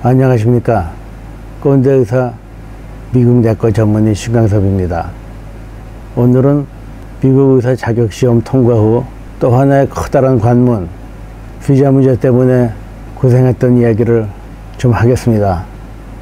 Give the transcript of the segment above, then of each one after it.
안녕하십니까. 꼰대 의사 미국 내과 전문의 신강섭입니다. 오늘은 미국 의사 자격시험 통과 후 또 하나의 커다란 관문, 비자 문제 때문에 고생했던 이야기를 좀 하겠습니다.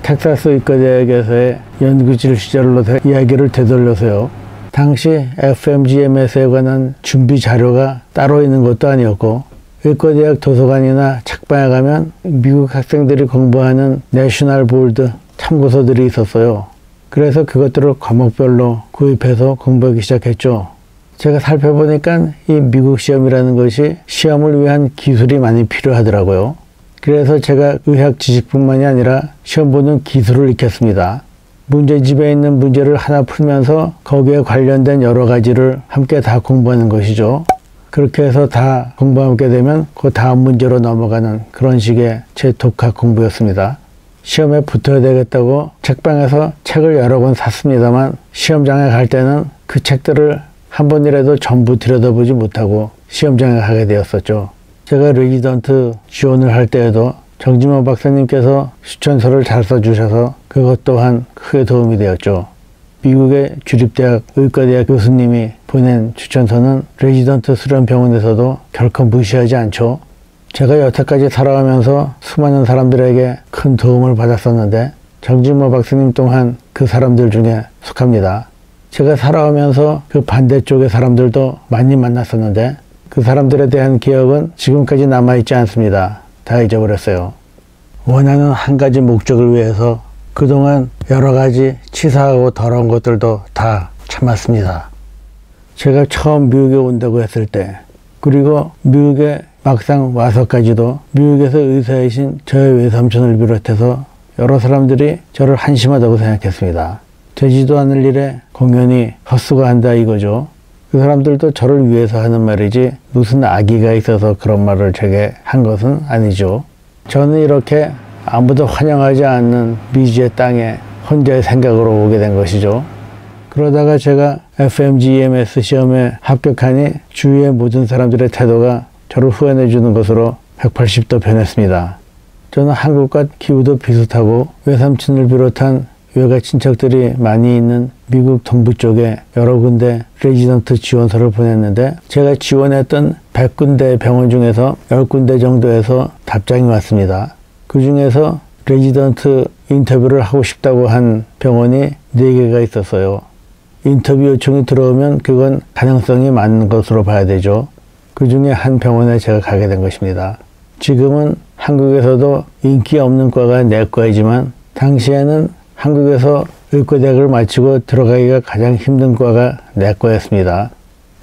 텍사스 의과대학에서의 연구질 시절로 이야기를 되돌려서요. 당시 FMGMS에 관한 준비 자료가 따로 있는 것도 아니었고, 의과대학 도서관이나 책방에 가면 미국 학생들이 공부하는 내셔널 보드 참고서들이 있었어요. 그래서 그것들을 과목별로 구입해서 공부하기 시작했죠. 제가 살펴보니까 이 미국 시험이라는 것이 시험을 위한 기술이 많이 필요하더라고요. 그래서 제가 의학 지식뿐만이 아니라 시험 보는 기술을 익혔습니다. 문제집에 있는 문제를 하나 풀면서 거기에 관련된 여러 가지를 함께 다 공부하는 것이죠. 그렇게 해서 다 공부하게 되면 그 다음 문제로 넘어가는 그런 식의 제 독학 공부였습니다. 시험에 붙어야 되겠다고 책방에서 책을 여러 권 샀습니다만 시험장에 갈 때는 그 책들을 한 번이라도 전부 들여다보지 못하고 시험장에 가게 되었었죠. 제가 레지던트 지원을 할 때에도 정진모 박사님께서 추천서를 잘 써주셔서 그것 또한 크게 도움이 되었죠. 미국의 주립대학 의과대학 교수님이 보낸 추천서는 레지던트 수련병원에서도 결코 무시하지 않죠. 제가 여태까지 살아가면서 수많은 사람들에게 큰 도움을 받았었는데 정진모 박사님 또한 그 사람들 중에 속합니다. 제가 살아오면서 그 반대쪽의 사람들도 많이 만났었는데 그 사람들에 대한 기억은 지금까지 남아있지 않습니다. 다 잊어버렸어요. 원하는 한 가지 목적을 위해서 그동안 여러 가지 치사하고 더러운 것들도 다 참았습니다. 제가 처음 미국에 온다고 했을 때, 그리고 미국에 막상 와서까지도 미국에서 의사이신 저의 외삼촌을 비롯해서 여러 사람들이 저를 한심하다고 생각했습니다. 되지도 않을 일에 공연히 헛수고 한다 이거죠. 그 사람들도 저를 위해서 하는 말이지 무슨 악의가 있어서 그런 말을 제게 한 것은 아니죠. 저는 이렇게 아무도 환영하지 않는 미지의 땅에 혼자의 생각으로 오게 된 것이죠. 그러다가 제가 FMGMS 시험에 합격하니 주위의 모든 사람들의 태도가 저를 후원해 주는 것으로 180도 변했습니다. 저는 한국과 기후도 비슷하고 외삼촌을 비롯한 외가 친척들이 많이 있는 미국 동부 쪽에 여러 군데 레지던트 지원서를 보냈는데 제가 지원했던 100군데 병원 중에서 10군데 정도에서 답장이 왔습니다. 그 중에서 레지던트 인터뷰를 하고 싶다고 한 병원이 4개가 있었어요. 인터뷰 요청이 들어오면 그건 가능성이 많은 것으로 봐야 되죠. 그 중에 한 병원에 제가 가게 된 것입니다. 지금은 한국에서도 인기 없는 과가 내과이지만 당시에는 한국에서 의과대학을 마치고 들어가기가 가장 힘든 과가 내과였습니다.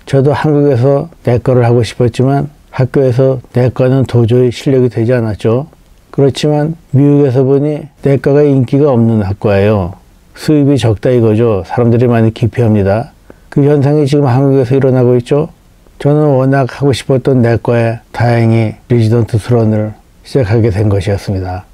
저도 한국에서 내과를 하고 싶었지만 학교에서 내과는 도저히 실력이 되지 않았죠. 그렇지만 미국에서 보니 내과가 인기가 없는 학과예요. 수입이 적다 이거죠. 사람들이 많이 기피합니다. 그 현상이 지금 한국에서 일어나고 있죠. 저는 워낙 하고 싶었던 내과에 다행히 레지던트 수련을 시작하게 된 것이었습니다.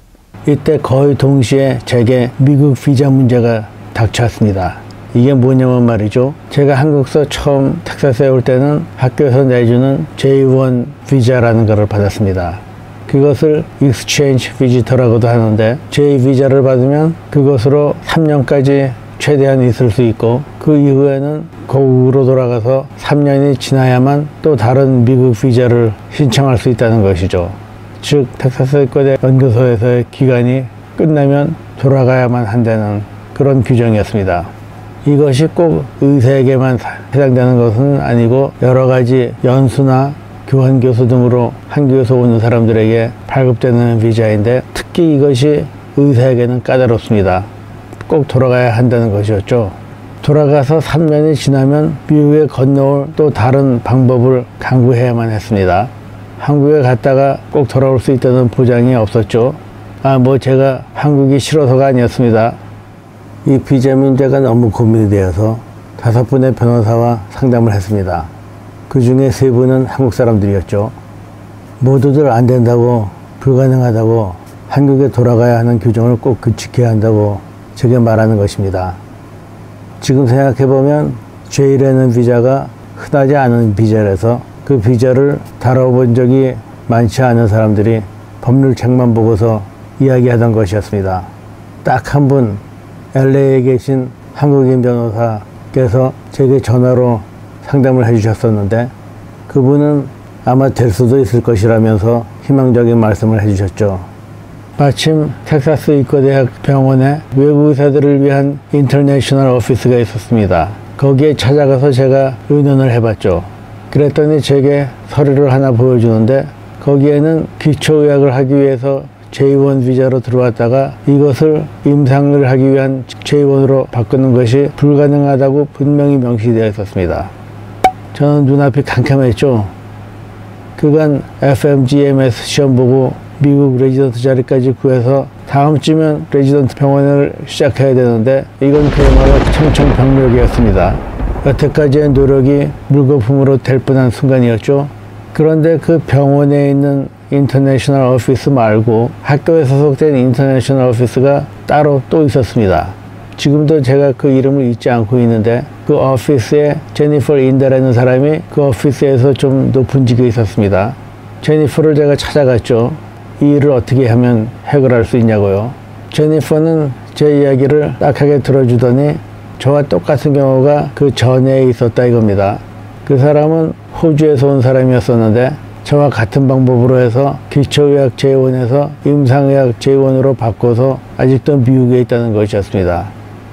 이때 거의 동시에 제게 미국 비자 문제가 닥쳤습니다. 이게 뭐냐면 말이죠. 제가 한국서 처음 텍사스에 올 때는 학교에서 내주는 J1 비자라는 것을 받았습니다. 그것을 Exchange Visitor라고도 하는데 J 비자를 받으면 그것으로 3년까지 최대한 있을 수 있고 그 이후에는 고국으로 돌아가서 3년이 지나야만 또 다른 미국 비자를 신청할 수 있다는 것이죠. 즉 텍사스 의과대 연구소에서의 기간이 끝나면 돌아가야만 한다는 그런 규정이었습니다. 이것이 꼭 의사에게만 해당되는 것은 아니고 여러 가지 연수나 교환교수 등으로 한국에서 오는 사람들에게 발급되는 비자인데 특히 이것이 의사에게는 까다롭습니다. 꼭 돌아가야 한다는 것이었죠. 돌아가서 3년이 지나면 미국에 건너올 또 다른 방법을 강구해야만 했습니다. 한국에 갔다가 꼭 돌아올 수 있다는 보장이 없었죠. 제가 한국이 싫어서가 아니었습니다. 이 비자 문제가 너무 고민이 되어서 5분의 변호사와 상담을 했습니다. 그 중에 3분은 한국 사람들이었죠. 모두들 안 된다고, 불가능하다고, 한국에 돌아가야 하는 규정을 꼭 지켜야 한다고 제게 말하는 것입니다. 지금 생각해보면 J라는 비자가 흔하지 않은 비자라서 그 비자를 다뤄본 적이 많지 않은 사람들이 법률책만 보고서 이야기하던 것이었습니다. 딱 한 분 LA에 계신 한국인 변호사께서 제게 전화로 상담을 해주셨었는데 그분은 아마 될 수도 있을 것이라면서 희망적인 말씀을 해주셨죠. 마침 텍사스 의과대학 병원에 외국 의사들을 위한 인터내셔널 오피스가 있었습니다. 거기에 찾아가서 제가 의논을 해봤죠. 그랬더니 제게 서류를 하나 보여주는데 거기에는 기초의학을 하기 위해서 J1 비자로 들어왔다가 이것을 임상을 하기 위한 J1으로 바꾸는 것이 불가능하다고 분명히 명시되어 있었습니다. 저는 눈앞이 캄캄했죠. 그간 FMGMS 시험 보고 미국 레지던트 자리까지 구해서 다음 주면 레지던트 병원을 시작해야 되는데 이건 그야말로 청천벽력이었습니다. 여태까지의 노력이 물거품으로 될 뻔한 순간이었죠. 그런데 그 병원에 있는 인터내셔널 오피스 말고 학교에 소속된 인터내셔널 오피스가 따로 또 있었습니다. 지금도 제가 그 이름을 잊지 않고 있는데 그 오피스에 제니퍼 인다라는 사람이 그 오피스에서 좀 높은 직에 있었습니다. 제니퍼를 제가 찾아갔죠. 이 일을 어떻게 하면 해결할 수 있냐고요. 제니퍼는 제 이야기를 딱하게 들어주더니 저와 똑같은 경우가 그 전에 있었다 이겁니다. 그 사람은 호주에서 온 사람이었었는데 저와 같은 방법으로 해서 기초의학 J1에서 임상의학 J1으로 바꿔서 아직도 미국에 있다는 것이었습니다.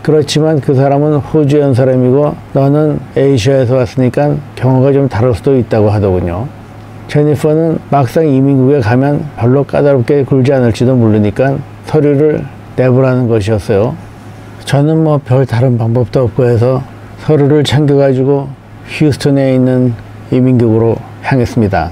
그렇지만 그 사람은 호주에 온 사람이고 너는 아시아에서 왔으니까 경우가 좀 다를 수도 있다고 하더군요. 제니퍼는 막상 이민국에 가면 별로 까다롭게 굴지 않을지도 모르니까 서류를 내보라는 것이었어요. 저는 뭐 별 다른 방법도 없고 해서 서류를 챙겨가지고 휴스턴에 있는 이민국으로 향했습니다.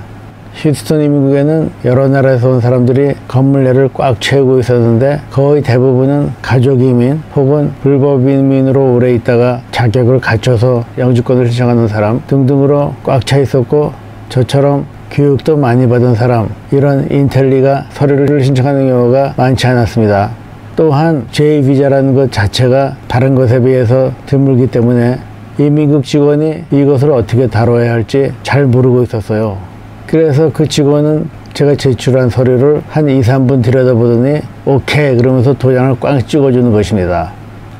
휴스턴 이민국에는 여러 나라에서 온 사람들이 건물 내를 꽉 채우고 있었는데 거의 대부분은 가족 이민 혹은 불법 이민으로 오래 있다가 자격을 갖춰서 영주권을 신청하는 사람 등등으로 꽉 차 있었고 저처럼 교육도 많이 받은 사람 이런 인텔리가 서류를 신청하는 경우가 많지 않았습니다. 또한 J-비자라는 것 자체가 다른 것에 비해서 드물기 때문에 이민국 직원이 이것을 어떻게 다뤄야 할지 잘 모르고 있었어요. 그래서 그 직원은 제가 제출한 서류를 한 2, 3분 들여다보더니 오케이 그러면서 도장을 꽝 찍어주는 것입니다.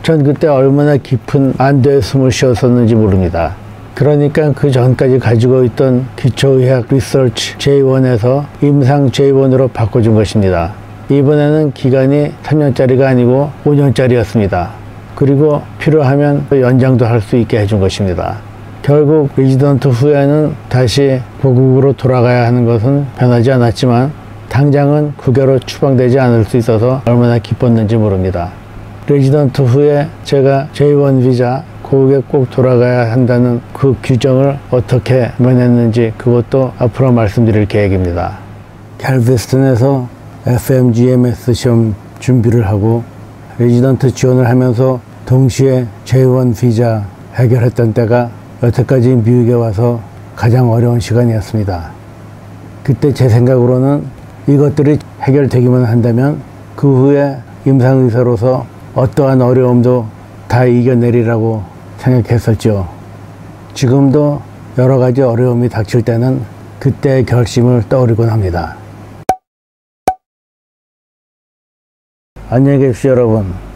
전 그때 얼마나 깊은 안도의 숨을 쉬었었는지 모릅니다. 그러니까 그 전까지 가지고 있던 기초의학 리서치 J1에서 임상 J1으로 바꿔준 것입니다. 이번에는 기간이 3년짜리가 아니고 5년짜리였습니다. 그리고 필요하면 연장도 할 수 있게 해준 것입니다. 결국 레지던트 후에는 다시 고국으로 돌아가야 하는 것은 변하지 않았지만 당장은 국외로 추방되지 않을 수 있어서 얼마나 기뻤는지 모릅니다. 레지던트 후에 제가 J1 비자 고국에 꼭 돌아가야 한다는 그 규정을 어떻게 면했는지 그것도 앞으로 말씀드릴 계획입니다. 갤베스턴에서 FMGMS 시험 준비를 하고 레지던트 지원을 하면서 동시에 J1 비자 해결했던 때가 여태까지 미국에 와서 가장 어려운 시간이었습니다. 그때 제 생각으로는 이것들이 해결되기만 한다면 그 후에 임상의사로서 어떠한 어려움도 다 이겨내리라고 생각했었죠. 지금도 여러 가지 어려움이 닥칠 때는 그때의 결심을 떠올리곤 합니다. 안녕히 계십시오, 여러분.